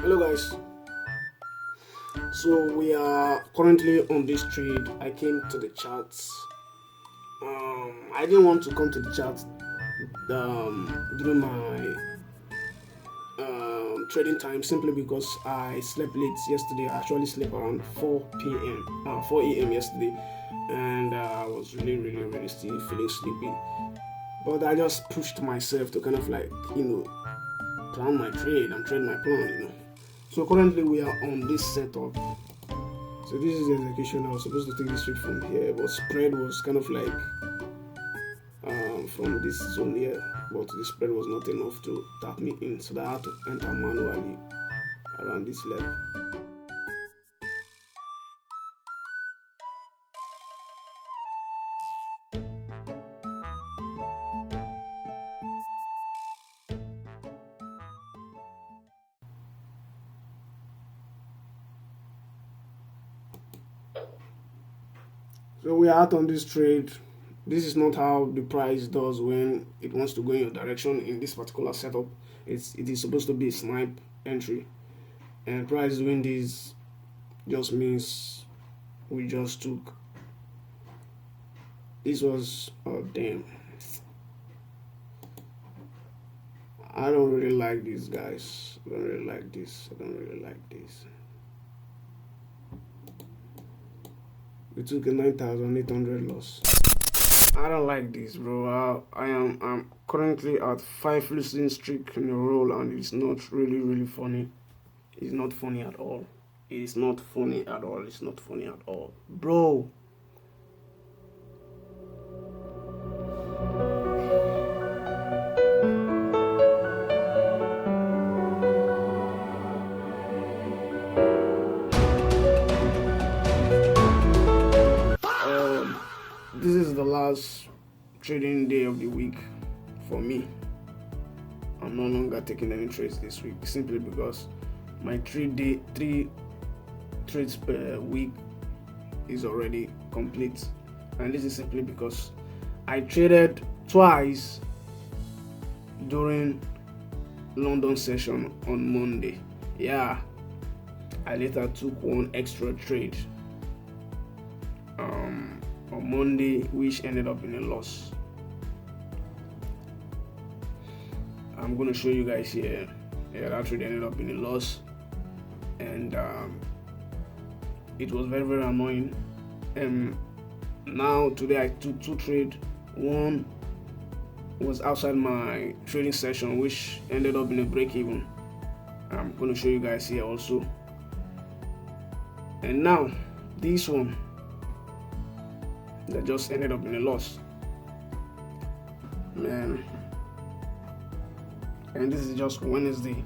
Hello guys, so we are currently on this trade. I came to the charts. I didn't want to come to the charts during my trading time simply because I slept late yesterday. I actually slept around 4 a.m. yesterday, and I was really still feeling sleepy. But I just pushed myself to kind of plan my trade and trade my plan. So currently we are on this setup. So this is the execution. I was supposed to take this trade from here, but spread was kind of from this zone here, but the spread was not enough to tap me in, so I had to enter manually around this level. So we are out on this trade. This is not how the price does when it wants to go in your direction. In this particular setup, it is supposed to be a snipe entry, and price doing this just means we just took. This was, oh damn, I don't really like these guys. I don't really like this. I don't really like this. We took a 9,800 loss. I don't like this, bro. I'm currently at 5 losing streak in a row, and it's not really funny. It's not funny at all. It's not funny at all. It's not funny at all, bro. This is the last trading day of the week for me. I'm no longer taking any trades this week simply because my 3 trades per week is already complete, and this is simply because I traded twice during London session on Monday. Yeah, I later took one extra trade on Monday, which ended up in a loss. I'm gonna show you guys here. Yeah, that trade ended up in a loss, and it was very annoying. Now today I took 2 trades. One was outside my trading session, which ended up in a break even. I'm gonna show you guys here also. And now this one that just ended up in a loss, man. And this is just Wednesday,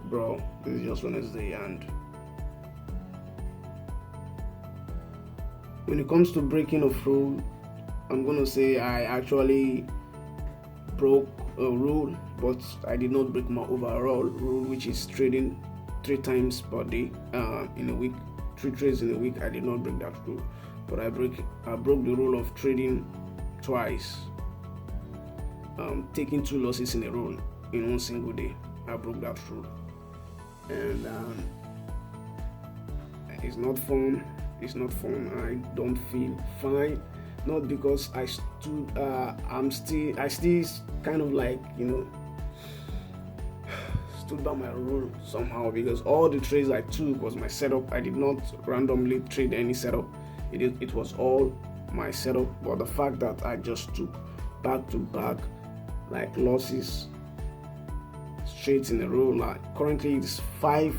bro. This is just Wednesday, and when it comes to breaking of rule, I'm gonna say I actually broke a rule, but I did not break my overall rule, which is trading 3 times per day in a week. 3 trades in a week. I did not break that rule, but I broke the rule of trading twice, taking 2 losses in a row in one single day. I broke that rule, and it's not fun. It's not fun. I don't feel fine, not because I still kind of stood by my rule somehow, because all the trades I took was my setup. I did not randomly trade any setup. It was all my setup. But the fact that I just took back to back losses straight in a row, currently it's 5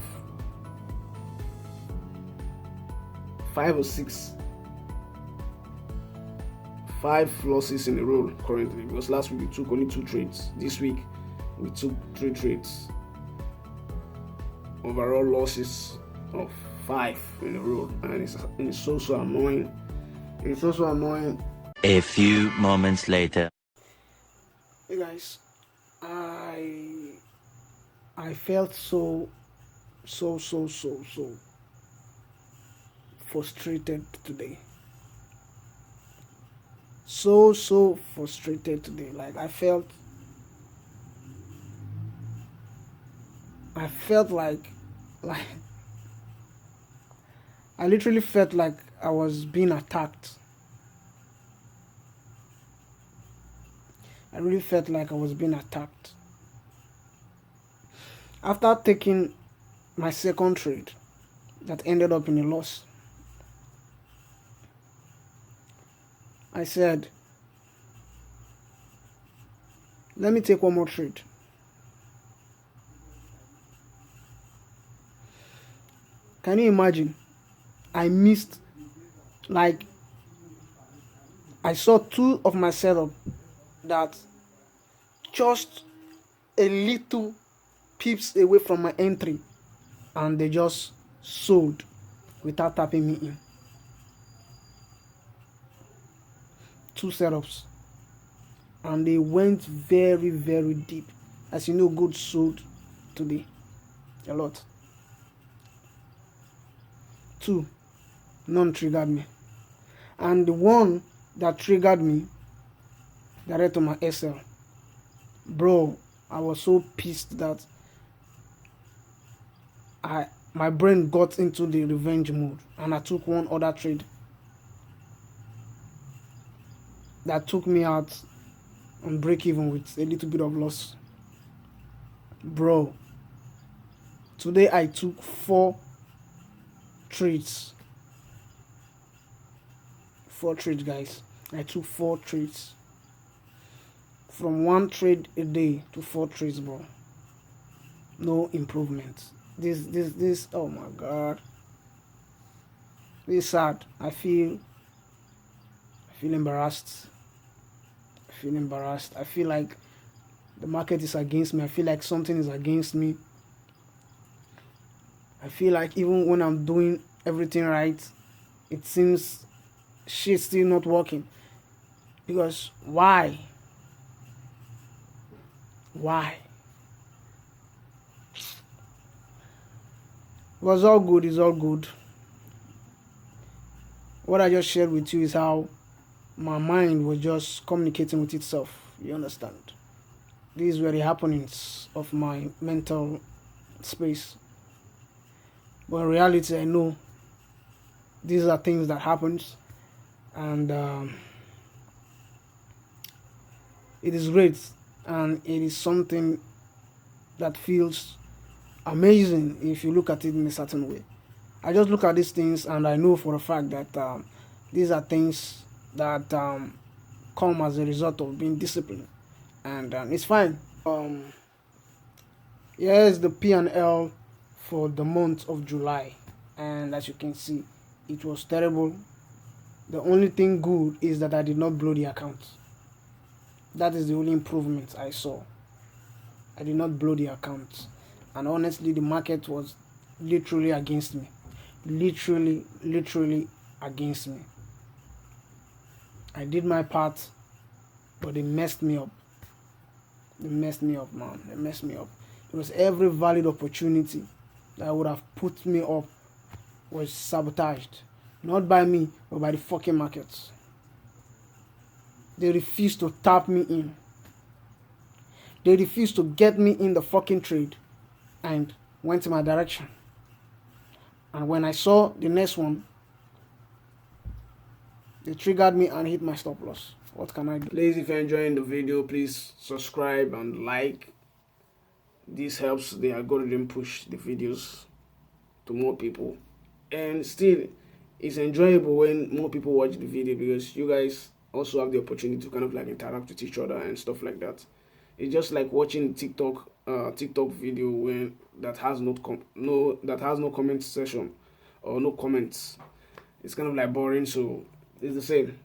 or 6 losses in a row currently, because last week we took only 2 trades. This week we took 3 trades. Overall losses of 5 in a row, and it's so annoying. It's also annoying. A few moments later. Hey guys, I felt so frustrated today. So frustrated today. I felt like I literally felt like I was being attacked. I really felt like I was being attacked. After taking my second trade that ended up in a loss, I said, let me take one more trade. Can you imagine? I missed, like, I saw two of my setup that just a little pips away from my entry, and they just sold without tapping me in. Two setups, and they went very, very deep. As you know, gold sold today a lot. Two, none triggered me, and the one that triggered me direct to my SL. Bro, I was so pissed that my brain got into the revenge mode, and I took one other trade that took me out on break even with a little bit of loss. Bro, today I took 4 trades. 4 trades, guys. I took 4 trades. From 1 trade a day to 4 trades, bro. No improvement. This, oh my god. This is sad. I feel embarrassed. I feel like the market is against me. I feel like something is against me. I feel like even when I'm doing everything right, it seems shit's still not working. Because why? Why? It was all good. It's all good. What I just shared with you is how my mind was just communicating with itself. You understand? These were the happenings of my mental space. But in reality, I know these are things that happens, and it is great, and it is something that feels amazing if you look at it in a certain way. I just look at these things, and I know for a fact that these are things that come as a result of being disciplined, and it's fine. Here's the P&L for the month of July, and as you can see, it was terrible. The only thing good is that I did not blow the account. That is the only improvement I saw. I did not blow the account, and honestly, the market was literally against me. Literally against me. I did my part, but they messed me up. They messed me up, man. They messed me up. It was every valid opportunity that would have put me up was sabotaged. Not by me, but by the fucking markets. They refused to tap me in. They refused to get me in the fucking trade and went in my direction. And when I saw the next one, they triggered me and hit my stop loss. What can I do? Please, if you're enjoying the video, please subscribe and like. This helps the algorithm push the videos to more people. And still, it's enjoyable when more people watch the video, because you guys also have the opportunity to kind of like interact with each other and stuff like that. It's just like watching TikTok video when that has no comment section or no comments. It's kind of like boring, so it's the same.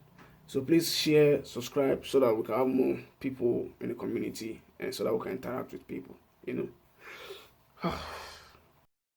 So please share, subscribe, so that we can have more people in the community, and so that we can interact with people, you know.